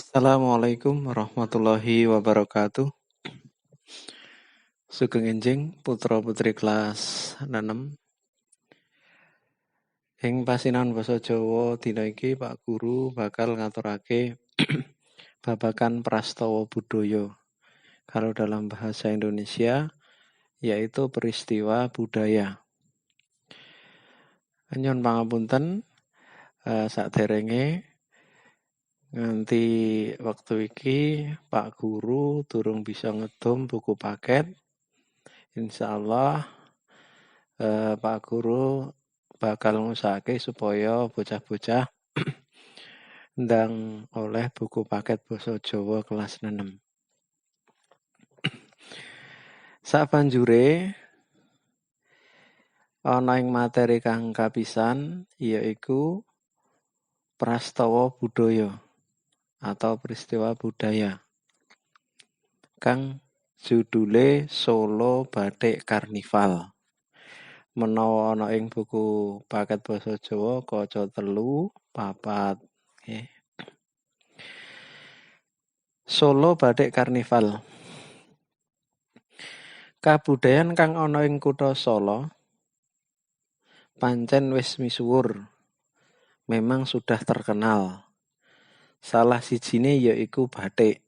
Assalamualaikum warahmatullahi wabarakatuh. Sugeng enjing putra putri kelas 6. Ing pasinaon basa Jawa dina iki Pak Guru bakal ngaturake babagan prastawa budaya. Kalau dalam bahasa Indonesia yaitu peristiwa budaya. Nyuwun pangapunten saderenge nganti waktu iki Pak Guru durung bisa ngedum buku paket. Insyaallah Pak Guru bakal ngusahake supaya bocah-bocah ndang oleh buku paket basa Jawa kelas 6. Sabanjure ana ing materi kang kapisan yaiku prastawa budaya atau peristiwa budaya kang judule Solo Batik Karnival. Menawa ana ing buku paket basa Jawa kaca 3, 4. Solo Batik Karnival. Kabudayan kang ana ing kutha Solo pancen wis misuwur. Memang sudah terkenal. Salah sijine yaiku batik.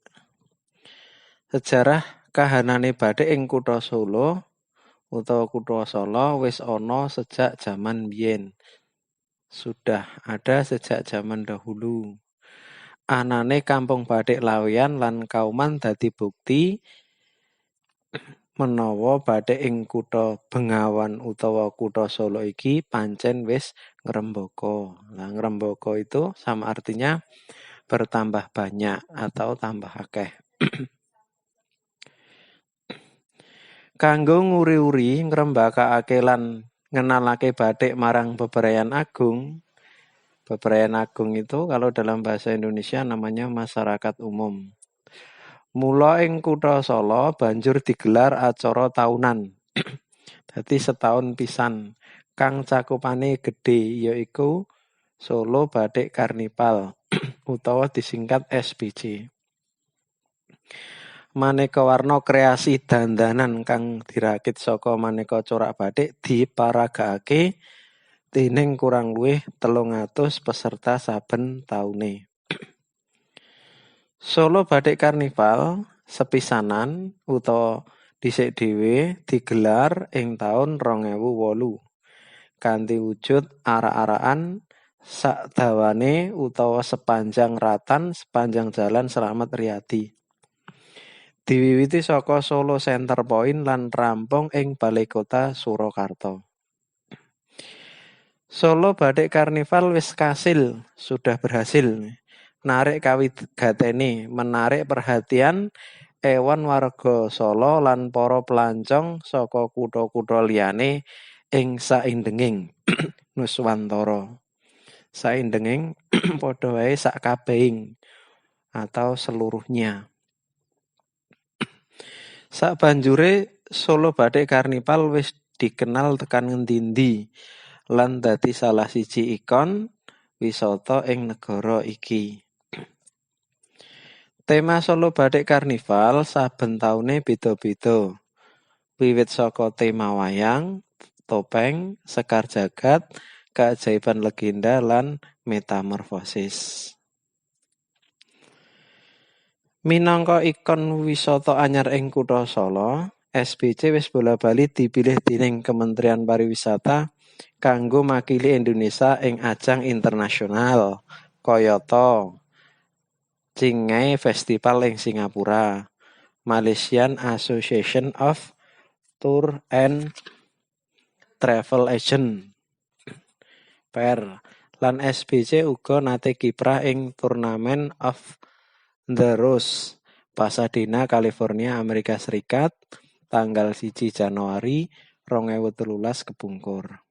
Sejarah kahanane batik ing kutha Solo utawa kutha Solo wis ana sejak zaman biyen. Sudah ada sejak zaman dahulu. Anane kampung batik Laweyan lan Kauman dadi bukti menawa batik ing kutha Bengawan utawa kutha Solo iki pancen wis ngrembaka. Nah, ngrembaka itu sama artinya bertambah banyak atau tambah akeh. Kanggo nguri-uri ngrembakakake lan ngenalake batik marang bebrayan agung. Bebrayan agung itu kalau dalam bahasa Indonesia namanya masyarakat umum. Mula ing kutha Solo banjur digelar acara taunan. Dadi setahun pisan kang cakupane gedhe yaiku Solo Batik Karnival utawa disingkat SBC. Maneka warna kreasi dandanan kang dirakit saka maneka corak batik diparagakake dening kurang luwih 300 peserta saben taune. Solo Batik Karnival sepisanan utawa dhisik dhewe digelar ing taun 2008 kanthi wujud arak-arakan sakdawane utawa sepanjang ratan sepanjang Jalan Slamet Riyadi. Diwiwiti saka Solo Center Point lan rampung ing Balai Kota Surakarta. Solo Batik Karnival wis sudah berhasil narik kawigatene, menarik perhatian ewan warga Solo lan para pelancong saka kutha-kutha liyane ing saindenging Nuswantara. Saindenging padha wae sakabehing atau seluruhnya. Sabanjure Solo Batik Karnival wis dikenal tekan ngendi-endi lan dadi salah siji ikon wisata ing negara iki. Tema Solo Batik Karnival saben taune beda-beda. Wiwit saka tema wayang, topeng, sekar jagat, keajaiban legenda lan metamorfosis. Minangka ikon wisata anyar ing kutha Solo, SBC wis bola-bali dipilih dening Kementerian Pariwisata kanggo makili Indonesia ing ajang internasional kayata Chingai Festival ing Singapura, Malaysian Association of Tour and Travel Agent (PAIR) lan SBC uga nate kiprah ing Turnamen of The Rose, Pasadena, California, Amerika Serikat, tanggal 1 Januari 2013 kepungkur.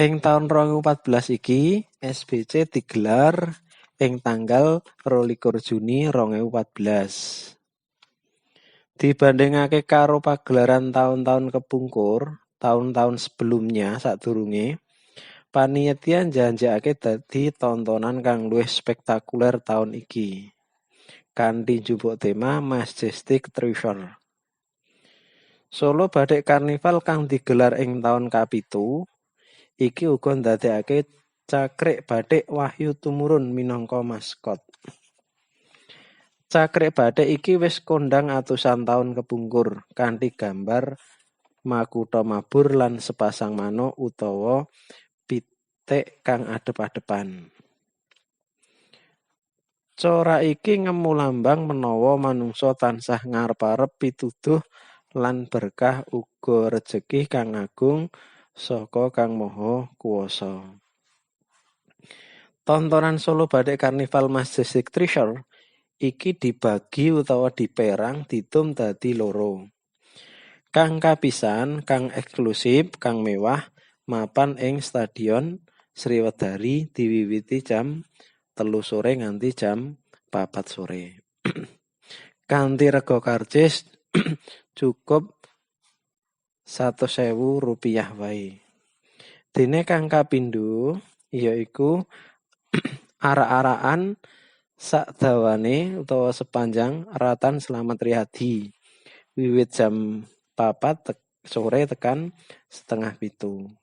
Ing taun 2014 iki, SBC digelar ing tanggal 22 Juni 2014. Dibandingake karo pagelaran tahun-tahun kepungkur, tahun-tahun sebelumnya sadurunge, Panitia janjekake dadi tontonan kang luwih spektakuler taun iki. Kanthi njupuk tema Majestic Treasure. Solo Batik Karnival kang digelar ing taun kapitu iki uga ndadekake Cakrik Batik Wahyu tumurun minangka maskot. Cakrik Batik iki wis kondhang atusan taun kepungkur kanthi gambar makutha mabur lan sepasang manuk utawa pitik kang adep-adepan. Corak iki ngemu lambang menawa manungsa tansah ngarep-arep pituduh lan berkah uga rejeki kang agung saka Kang Maha Kuwasa. Tontonan Solo Batik Karnival Majestic Treasure iki dibagi utawa diperang didum dadi loro. Kang kapisan, kang eksklusif, kang mewah, mapan ing Stadion Sriwedari diwiwiti jam 3 sore nganti jam 4 sore. Kanthi rega karcis cukup Rp100.000 wae. Dene kang kapindho yaiku arak-arakan sak dawane utawa sepanjang Ratan Slamet Riyadi. Wiwit jam 4 sore tekan 6:30.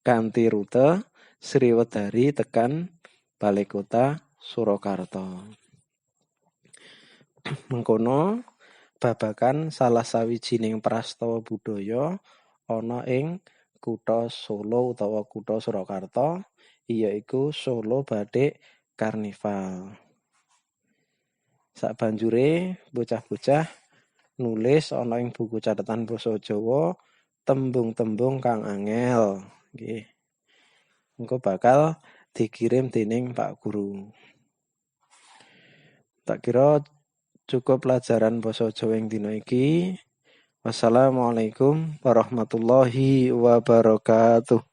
Kanthi rute Sriwedari tekan Balekota Surakarta. Mengkono babagan salah sawijining prastawa budaya ana ing kutha Solo utawa kutha Surakarta yaiku Solo Batik Karnival. Sabanjure bocah-bocah nulis ana ing buku catatan basa Jawa tembung-tembung kang angel. Nggih. Engko bakal dikirim dening Pak Guru. Tak kira cukup pelajaran basa Jawa ing dina iki. Wassalamualaikum warahmatullahi wabarakatuh.